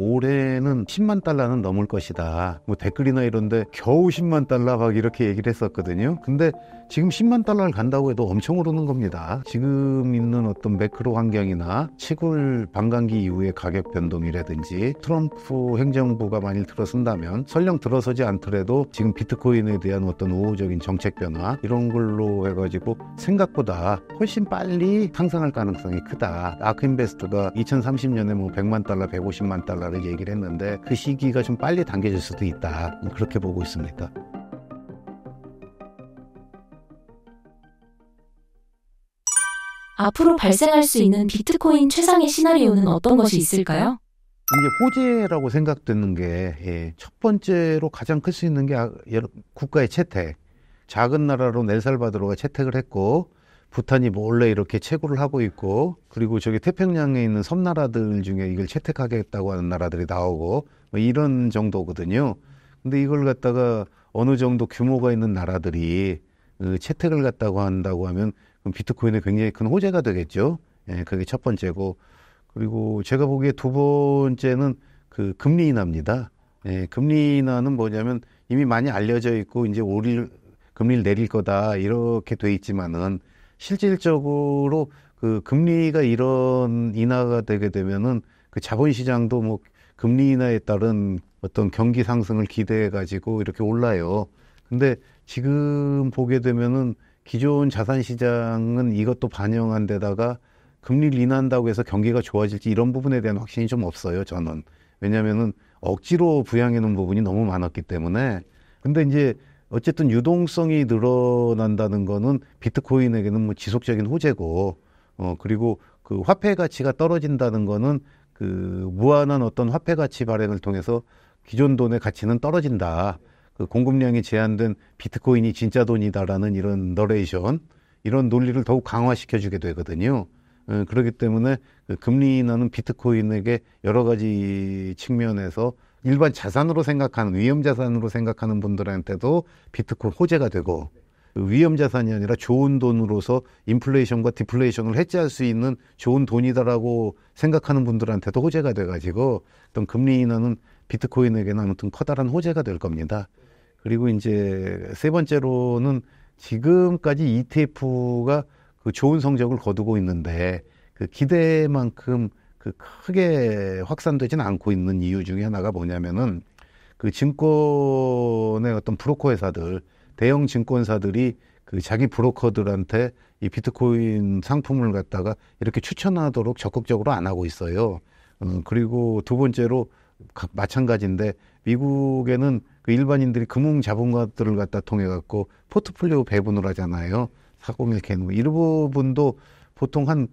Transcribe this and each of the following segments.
올해는 10만 달러는 넘을 것이다. 뭐 댓글이나 이런데 겨우 10만 달러 막 이렇게 얘기를 했었거든요. 근데 지금 10만 달러를 간다고 해도 엄청 오르는 겁니다. 지금 있는 어떤 매크로 환경이나 시골 반감기 이후의 가격 변동이라든지 트럼프 행정부가 만일 들어선다면 설령 들어서지 않더라도 지금 비트코인에 대한 어떤 우호적인 정책 변화 이런 걸로 해가지고 생각보다 훨씬 빨리 상승할 가능성이 크다. 아크인베스트가 2030년에 뭐 100만 달러, 150만 달러를 얘기를 했는데 그 시기가 좀 빨리 당겨질 수도 있다. 그렇게 보고 있습니다. 앞으로 발생할 수 있는 비트코인 최상의 시나리오는 어떤 것이 있을까요? 이제 호재라고 생각되는 게 첫 번째로 가장 클 수 있는 게 국가의 채택. 작은 나라로 엘살바도르가 채택을 했고 부탄이 몰래 이렇게 채굴을 하고 있고 그리고 저기 태평양에 있는 섬나라들 중에 이걸 채택하겠다고 하는 나라들이 나오고 뭐 이런 정도거든요. 근데 이걸 갖다가 어느 정도 규모가 있는 나라들이 채택을 갖다고 한다고 하면 그럼 비트코인에 굉장히 큰 호재가 되겠죠. 예, 그게 첫 번째고 그리고 제가 보기에 두 번째는 그 금리 인하입니다. 예, 금리 인하는 뭐냐면 이미 많이 알려져 있고 이제 금리를 내릴 거다 이렇게 돼 있지만은 실질적으로 그 금리가 이런 인하가 되게 되면은 그 자본시장도 뭐 금리 인하에 따른 어떤 경기 상승을 기대해 가지고 이렇게 올라요. 근데 지금 보게 되면은 기존 자산시장은 이것도 반영한 데다가 금리를 인하한다고 해서 경기가 좋아질지 이런 부분에 대한 확신이 좀 없어요, 저는. 왜냐면은 억지로 부양해 놓은 부분이 너무 많았기 때문에. 근데 이제 어쨌든 유동성이 늘어난다는 거는 비트코인에게는 뭐 지속적인 호재고, 그리고 그 화폐 가치가 떨어진다는 거는 그 무한한 어떤 화폐 가치 발행을 통해서 기존 돈의 가치는 떨어진다. 그 공급량이 제한된 비트코인이 진짜 돈이다라는 이런 너레이션, 이런 논리를 더욱 강화시켜주게 되거든요. 그렇기 때문에 그 금리 인하는 비트코인에게 여러 가지 측면에서 일반 자산으로 생각하는 위험 자산으로 생각하는 분들한테도 비트코인 호재가 되고 위험 자산이 아니라 좋은 돈으로서 인플레이션과 디플레이션을 해지할 수 있는 좋은 돈이다라고 생각하는 분들한테도 호재가 돼가지고 어떤 금리 인하는 비트코인에게는 아무튼 커다란 호재가 될 겁니다. 그리고 이제 세 번째로는 지금까지 ETF가 그 좋은 성적을 거두고 있는데 그 기대만큼 그 크게 확산되지는 않고 있는 이유 중에 하나가 뭐냐면은 그 증권의 어떤 브로커 회사들, 대형 증권사들이 그 자기 브로커들한테 이 비트코인 상품을 갖다가 이렇게 추천하도록 적극적으로 안 하고 있어요. 그리고 두 번째로 마찬가지인데 미국에는 그 일반인들이 금융 자본가들을 갖다 통해 갖고 포트폴리오 배분을 하잖아요. 401k 이런 부분도 보통 한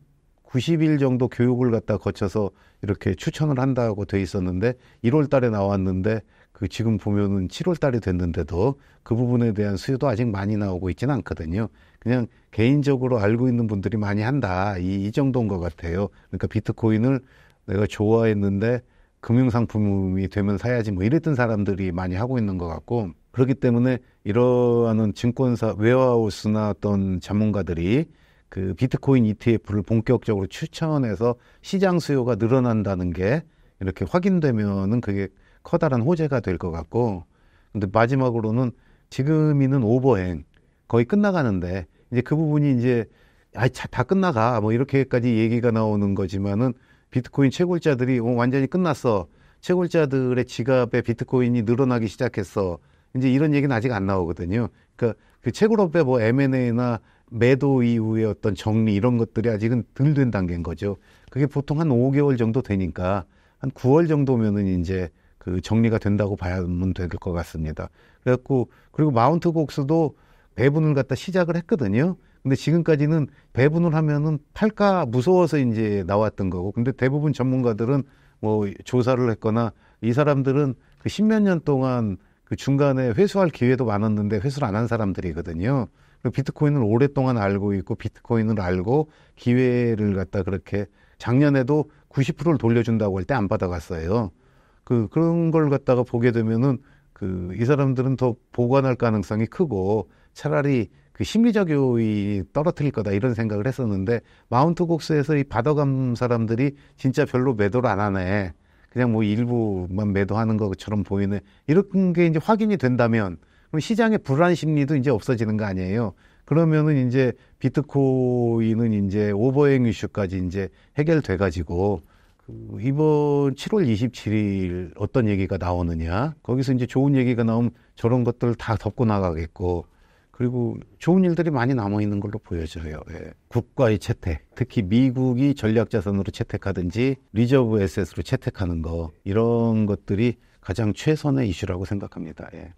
90일 정도 교육을 갖다 거쳐서 이렇게 추천을 한다고 돼 있었는데 1월 달에 나왔는데 그 지금 보면은 7월 달이 됐는데도 그 부분에 대한 수요도 아직 많이 나오고 있지는 않거든요. 그냥 개인적으로 알고 있는 분들이 많이 한다. 이 정도인 것 같아요. 그러니까 비트코인을 내가 좋아했는데 금융상품이 되면 사야지 뭐 이랬던 사람들이 많이 하고 있는 것 같고 그렇기 때문에 이러한 증권사 웨어하우스나 어떤 전문가들이 그 비트코인 ETF를 본격적으로 추천해서 시장 수요가 늘어난다는 게 이렇게 확인되면은 그게 커다란 호재가 될 것 같고 근데 마지막으로는 지금 있는 오버행 거의 끝나가는데 이제 그 부분이 이제 다 끝나가 뭐 이렇게까지 얘기가 나오는 거지만은 비트코인 채굴자들이 완전히 끝났어. 채굴자들의 지갑에 비트코인이 늘어나기 시작했어. 이제 이런 얘기는 아직 안 나오거든요. 그러니까 그 채굴업의 뭐 M&A나 매도 이후의 어떤 정리 이런 것들이 아직은 덜 된 단계인 거죠. 그게 보통 한 5개월 정도 되니까 한 9월 정도면은 이제 그 정리가 된다고 봐야만 될 것 같습니다. 그래갖고 그리고 마운트 곡스도 배분을 갖다 시작을 했거든요. 근데 지금까지는 배분을 하면은 팔까 무서워서 이제 나왔던 거고. 근데 대부분 전문가들은 뭐 조사를 했거나 이 사람들은 그 십몇 년 동안 그 중간에 회수할 기회도 많았는데 회수를 안 한 사람들이거든요. 비트코인을 오랫동안 알고 있고 비트코인을 알고 기회를 갖다 그렇게 작년에도 90%를 돌려준다고 할 때 안 받아갔어요. 그런 걸 갖다가 보게 되면은 이 사람들은 더 보관할 가능성이 크고 차라리 그 심리적 요인이 떨어뜨릴 거다 이런 생각을 했었는데 마운트 곡스에서 이 받아간 사람들이 진짜 별로 매도를 안 하네. 그냥 뭐 일부만 매도하는 것처럼 보이는 이런 게 이제 확인이 된다면 그럼 시장의 불안 심리도 이제 없어지는 거 아니에요. 그러면은 이제 비트코인은 이제 오버행 이슈까지 이제 해결돼 가지고 이번 7월 27일 어떤 얘기가 나오느냐 거기서 이제 좋은 얘기가 나오면 저런 것들 다 덮고 나가겠고 그리고 좋은 일들이 많이 남아 있는 걸로 보여져요. 예. 국가의 채택, 특히 미국이 전략자산으로 채택하든지 리저브 에셋으로 채택하는 거 이런 것들이 가장 최선의 이슈라고 생각합니다. 예.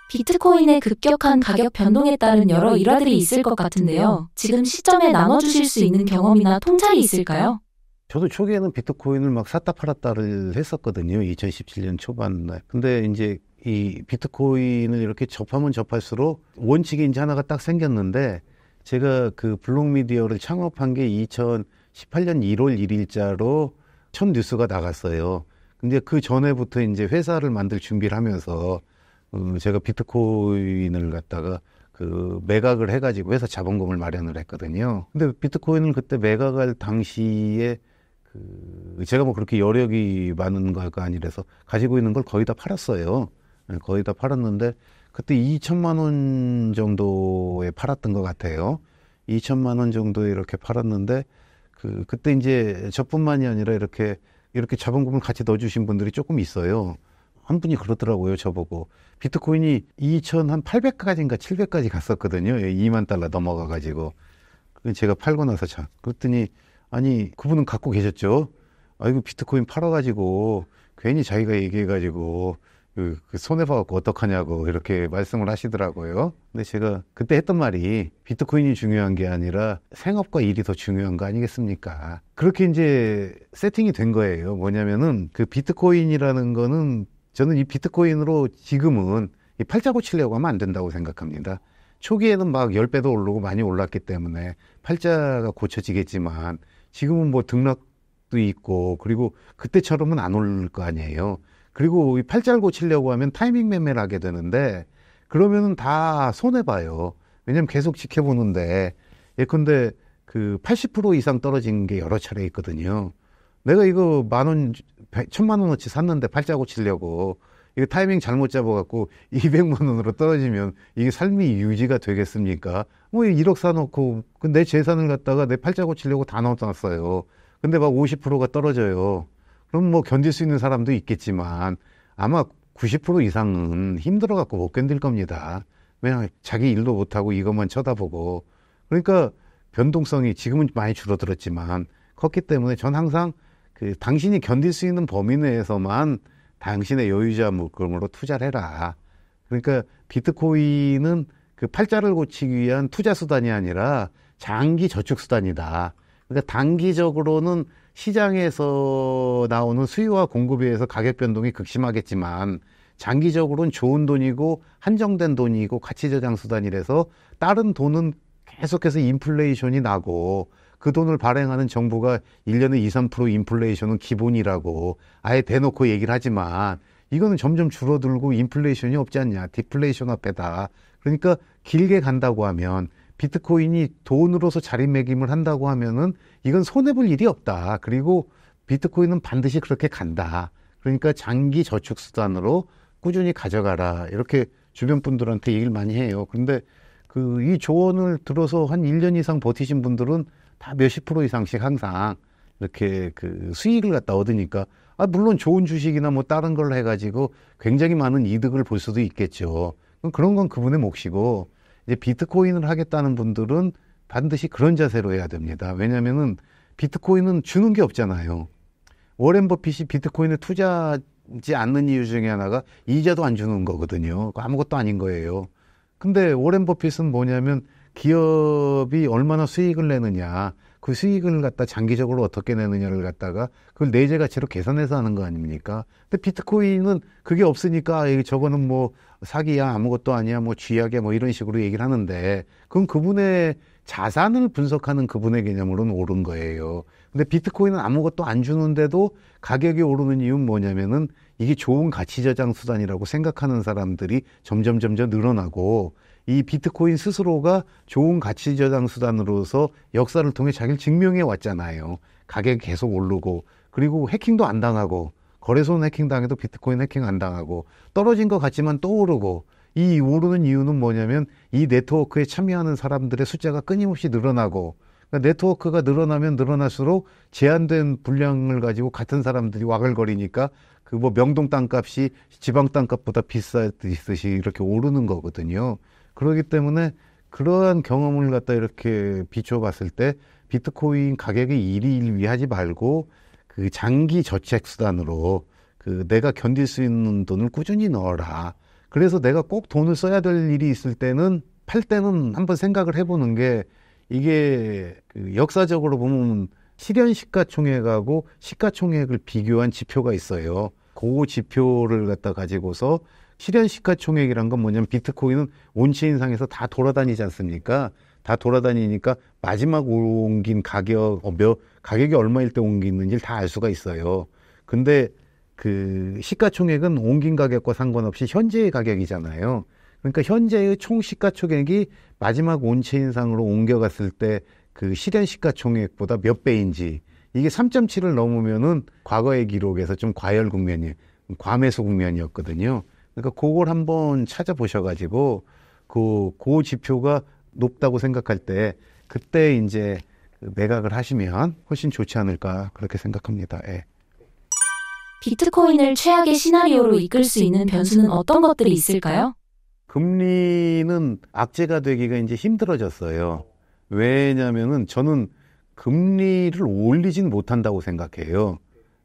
비트코인의 급격한 가격 변동에 따른 여러 일화들이 있을 것 같은데요. 지금 시점에 나눠주실 수 있는 경험이나 통찰이 있을까요? 저도 초기에는 비트코인을 막 샀다 팔았다를 했었거든요. 2017년 초반에. 근데 이제 이 비트코인을 이렇게 접하면 접할수록 원칙이 이제 하나가 딱 생겼는데 제가 그 블록미디어를 창업한 게 2018년 1월 1일자로 첫 뉴스가 나갔어요. 근데 그 전에부터 이제 회사를 만들 준비를 하면서 제가 비트코인을 갖다가 그 매각을 해가지고 회사 자본금을 마련을 했거든요. 근데 비트코인을 그때 매각할 당시에 제가 뭐 그렇게 여력이 많은 거가 아니라서 가지고 있는 걸 거의 다 팔았어요. 거의 다 팔았는데 그때 2천만 원 정도에 팔았던 것 같아요. 2천만 원 정도에 이렇게 팔았는데 그때 이제 저뿐만이 아니라 이렇게 자본금을 같이 넣어주신 분들이 조금 있어요. 한 분이 그러더라고요, 저보고. 비트코인이 2,800까지인가 700까지 갔었거든요. 2만 달러 넘어가가지고. 제가 팔고 나서 그랬더니, 아니, 그분은 갖고 계셨죠. 아이고, 비트코인 팔아가지고, 괜히 자기가 얘기해가지고, 손해봐갖고 어떡하냐고, 이렇게 말씀을 하시더라고요. 근데 제가 그때 했던 말이, 비트코인이 중요한 게 아니라 생업과 일이 더 중요한 거 아니겠습니까? 그렇게 이제 세팅이 된 거예요. 뭐냐면은, 그 비트코인이라는 거는 저는 이 비트코인으로 지금은 이 팔자고 치려고 하면 안 된다고 생각합니다. 초기에는 막 10배도 오르고 많이 올랐기 때문에 팔자가 고쳐지겠지만 지금은 뭐 등락도 있고 그리고 그때처럼은 안 오를 거 아니에요. 그리고 이 팔자를 고치려고 하면 타이밍 매매를 하게 되는데 그러면은 다 손해봐요. 왜냐면 계속 지켜보는데 예컨대 그 80% 이상 떨어진 게 여러 차례 있거든요. 내가 이거 10,000원, 1,000만 원어치 샀는데 팔자 고치려고 이거 타이밍 잘못 잡아갖고 200만 원으로 떨어지면 이게 삶이 유지가 되겠습니까? 뭐 1억 사놓고 내 재산을 갖다가 내 팔자 고치려고 다 넣어놨어요. 근데 막 50%가 떨어져요. 그럼 뭐 견딜 수 있는 사람도 있겠지만 아마 90% 이상은 힘들어갖고 못 견딜 겁니다. 왜냐하면 자기 일도 못하고 이것만 쳐다보고. 그러니까 변동성이 지금은 많이 줄어들었지만 컸기 때문에 전 항상 당신이 견딜 수 있는 범위 내에서만 당신의 여유자 물건으로 투자를 해라. 그러니까 비트코인은 그 팔자를 고치기 위한 투자 수단이 아니라 장기 저축 수단이다. 그러니까 단기적으로는 시장에서 나오는 수요와 공급에 의해서 가격 변동이 극심하겠지만 장기적으로는 좋은 돈이고 한정된 돈이고 가치 저장 수단이라서 다른 돈은 계속해서 인플레이션이 나고 그 돈을 발행하는 정부가 1년에 2, 3% 인플레이션은 기본이라고 아예 대놓고 얘기를 하지만 이거는 점점 줄어들고 인플레이션이 없지 않냐. 디플레이션 앞에다. 그러니까 길게 간다고 하면 비트코인이 돈으로서 자리매김을 한다고 하면은 이건 손해볼 일이 없다. 그리고 비트코인은 반드시 그렇게 간다. 그러니까 장기 저축 수단으로 꾸준히 가져가라. 이렇게 주변 분들한테 얘기를 많이 해요. 그런데 이 조언을 들어서 한 1년 이상 버티신 분들은 다 몇십 프로 이상씩 항상 이렇게 수익을 갖다 얻으니까 물론 좋은 주식이나 뭐 다른 걸 해가지고 굉장히 많은 이득을 볼 수도 있겠죠. 그런 건 그분의 몫이고 이제 비트코인을 하겠다는 분들은 반드시 그런 자세로 해야 됩니다. 왜냐면은 비트코인은 주는 게 없잖아요. 워렌 버핏이 비트코인에 투자하지 않는 이유 중에 하나가 이자도 안 주는 거거든요. 아무것도 아닌 거예요. 근데 워렌 버핏은 뭐냐면 기업이 얼마나 수익을 내느냐, 그 수익을 갖다 장기적으로 어떻게 내느냐를 갖다가 그걸 내재 가치로 계산해서 하는 거 아닙니까? 근데 비트코인은 그게 없으니까 저거는 뭐 사기야, 아무것도 아니야, 뭐 쥐약이야, 뭐 이런 식으로 얘기를 하는데 그건 그분의 자산을 분석하는 그분의 개념으로는 옳은 거예요. 근데 비트코인은 아무것도 안 주는데도 가격이 오르는 이유는 뭐냐면은 이게 좋은 가치 저장 수단이라고 생각하는 사람들이 점점 늘어나고 이 비트코인 스스로가 좋은 가치 저장 수단으로서 역사를 통해 자기를 증명해 왔잖아요. 가격이 계속 오르고 그리고 해킹도 안 당하고 거래소는 해킹당해도 비트코인 해킹 안 당하고 떨어진 것 같지만 또 오르고 이 오르는 이유는 뭐냐면 이 네트워크에 참여하는 사람들의 숫자가 끊임없이 늘어나고 그러니까 네트워크가 늘어나면 늘어날수록 제한된 분량을 가지고 같은 사람들이 와글거리니까 그 뭐 명동 땅값이 지방 땅값보다 비싸듯이 이렇게 오르는 거거든요. 그렇기 때문에 그러한 경험을 갖다 이렇게 비춰 봤을 때 비트코인 가격이 일희일비하지 말고 그 장기 저축 수단으로 그 내가 견딜 수 있는 돈을 꾸준히 넣어라. 그래서 내가 꼭 돈을 써야 될 일이 있을 때는 팔 때는 한번 생각을 해보는 게 이게 그 역사적으로 보면 실현 시가총액하고 시가총액을 비교한 지표가 있어요. 그 지표를 갖다 가지고서 실현 시가총액이란 건 뭐냐면 비트코인은 온체인상에서 다 돌아다니지 않습니까? 다 돌아다니니까 마지막 옮긴 가격이 얼마일 때 옮기는지를 다 알 수가 있어요. 근데 그 시가총액은 옮긴 가격과 상관없이 현재의 가격이잖아요. 그러니까 현재의 총 시가총액이 마지막 온체인상으로 옮겨갔을 때 그 실현 시가총액보다 몇 배인지 이게 3.7을 넘으면은 과거의 기록에서 좀 과매수 국면이었거든요. 그러니까 그걸 한번 찾아보셔가지고 그 지표가 높다고 생각할 때 그때 이제 매각을 하시면 훨씬 좋지 않을까 그렇게 생각합니다. 예. 비트코인을 최악의 시나리오로 이끌 수 있는 변수는 어떤 것들이 있을까요? 금리는 악재가 되기가 이제 힘들어졌어요. 왜냐면은 저는 금리를 올리진 못한다고 생각해요.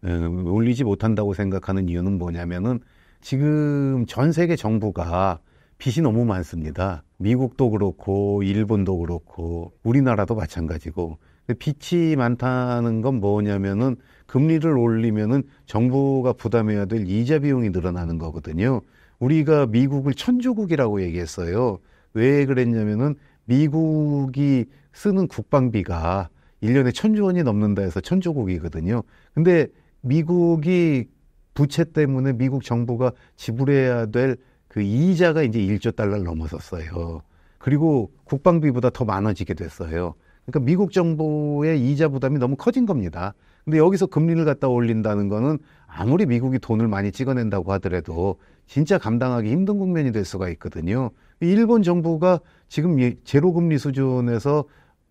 올리지 못한다고 생각하는 이유는 뭐냐면은 지금 전 세계 정부가 빚이 너무 많습니다. 미국도 그렇고 일본도 그렇고 우리나라도 마찬가지고 빚이 많다는 건 뭐냐면은 금리를 올리면은 정부가 부담해야 될 이자 비용이 늘어나는 거거든요. 우리가 미국을 천조국이라고 얘기했어요. 왜 그랬냐면은 미국이 쓰는 국방비가 1년에 1,000조 원이 넘는다 해서 천조국이거든요. 근데 미국이 부채 때문에 미국 정부가 지불해야 될 그 이자가 이제 1조 달러를 넘어섰어요. 그리고 국방비보다 더 많아지게 됐어요. 그러니까 미국 정부의 이자 부담이 너무 커진 겁니다. 근데 여기서 금리를 갖다 올린다는 거는 아무리 미국이 돈을 많이 찍어낸다고 하더라도 진짜 감당하기 힘든 국면이 될 수가 있거든요. 일본 정부가 지금 제로금리 수준에서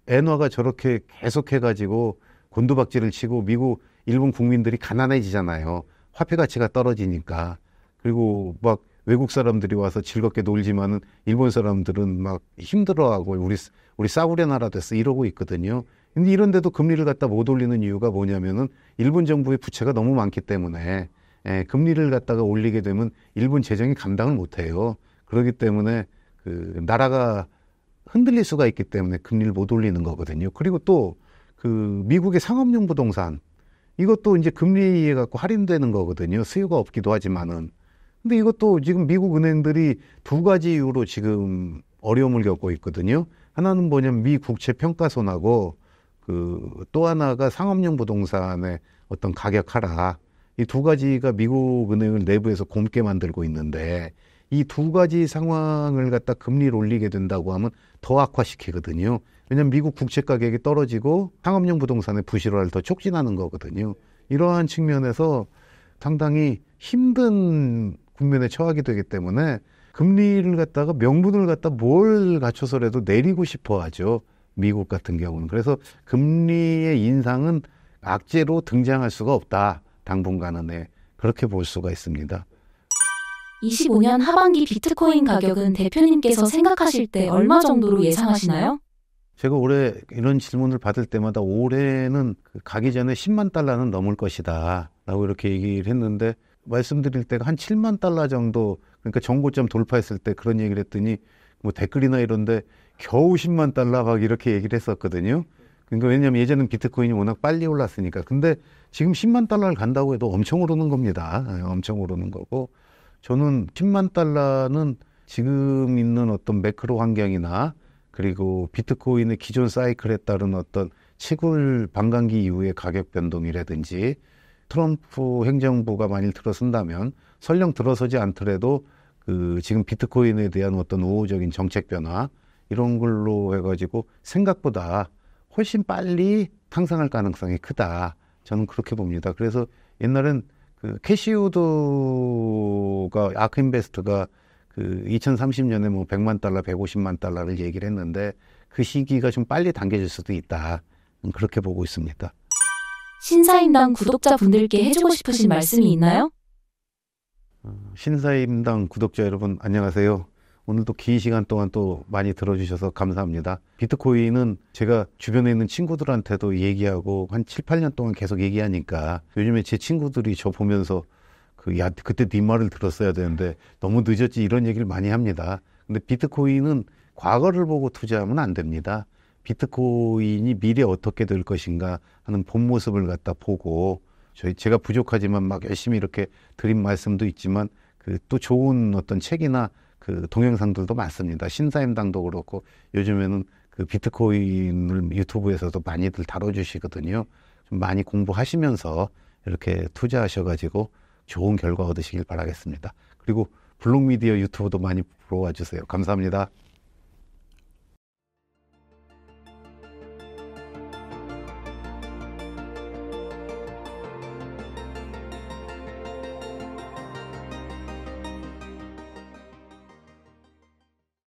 엔화가 저렇게 계속해가지고 곤두박질을 치고 일본 국민들이 가난해지잖아요. 화폐 가치가 떨어지니까. 그리고 막 외국 사람들이 와서 즐겁게 놀지만은 일본 사람들은 막 힘들어하고 우리 싸구려 나라 됐어 이러고 있거든요. 근데 이런데도 금리를 갖다 못 올리는 이유가 뭐냐면은 일본 정부의 부채가 너무 많기 때문에 금리를 갖다가 올리게 되면 일본 재정이 감당을 못 해요. 그렇기 때문에 그 나라가 흔들릴 수가 있기 때문에 금리를 못 올리는 거거든요. 그리고 또 그 미국의 상업용 부동산 이것도 이제 금리에 갖고 할인되는 거거든요. 수요가 없기도 하지만은. 근데 이것도 지금 미국 은행들이 두 가지 이유로 지금 어려움을 겪고 있거든요. 하나는 뭐냐면 미 국채 평가손하고 그 또 하나가 상업용 부동산의 어떤 가격 하락. 이 두 가지가 미국 은행을 내부에서 곪게 만들고 있는데 이 두 가지 상황을 갖다 금리를 올리게 된다고 하면 더 악화시키거든요. 왜냐하면 미국 국채 가격이 떨어지고 상업용 부동산의 부실화를 더 촉진하는 거거든요. 이러한 측면에서 상당히 힘든 국면에 처하게 되기 때문에 금리를 갖다가 명분을 갖다 뭘 갖춰서라도 내리고 싶어 하죠. 미국 같은 경우는. 그래서 금리의 인상은 악재로 등장할 수가 없다. 당분간은 그렇게 볼 수가 있습니다. 25년 하반기 비트코인 가격은 대표님께서 생각하실 때 얼마 정도로 예상하시나요? 제가 올해 이런 질문을 받을 때마다 올해는 가기 전에 10만 달러는 넘을 것이다 라고 이렇게 얘기를 했는데 말씀드릴 때가 한 7만 달러 정도 그러니까 정고점 돌파했을 때 그런 얘기를 했더니 뭐 댓글이나 이런데 겨우 10만 달러 막 이렇게 얘기를 했었거든요. 그러니까 왜냐하면 예전엔 비트코인이 워낙 빨리 올랐으니까. 근데 지금 10만 달러를 간다고 해도 엄청 오르는 겁니다. 엄청 오르는 거고 저는 10만 달러는 지금 있는 어떤 매크로 환경이나 그리고 비트코인의 기존 사이클에 따른 어떤 치굴 반감기 이후의 가격 변동이라든지 트럼프 행정부가 만일 들어선다면 설령 들어서지 않더라도 그 지금 비트코인에 대한 어떤 우호적인 정책 변화 이런 걸로 해가지고 생각보다 훨씬 빨리 상승할 가능성이 크다. 저는 그렇게 봅니다. 그래서 옛날엔 그 캐시우드가 아크인베스트가 그 2030년에 뭐 100만 달러, 150만 달러를 얘기를 했는데 그 시기가 좀 빨리 당겨질 수도 있다. 그렇게 보고 있습니다. 신사임당 구독자분들께 해주고 싶으신 말씀이 있나요? 신사임당 구독자 여러분 안녕하세요. 오늘도 긴 시간 동안 또 많이 들어주셔서 감사합니다. 비트코인은 제가 주변에 있는 친구들한테도 얘기하고 한 7, 8년 동안 계속 얘기하니까 요즘에 제 친구들이 저 보면서 야, 그때 네 말을 들었어야 되는데 너무 늦었지 이런 얘기를 많이 합니다. 근데 비트코인은 과거를 보고 투자하면 안 됩니다. 비트코인이 미래 어떻게 될 것인가 하는 본 모습을 갖다 보고 제가 부족하지만 막 열심히 이렇게 드린 말씀도 있지만 그 또 좋은 어떤 책이나 그 동영상들도 많습니다. 신사임당도 그렇고 요즘에는 그 비트코인을 유튜브에서도 많이들 다뤄주시거든요. 좀 많이 공부하시면서 이렇게 투자하셔가지고 좋은 결과 얻으시길 바라겠습니다. 그리고 블록미디어 유튜브도 많이 보러 와주세요. 감사합니다.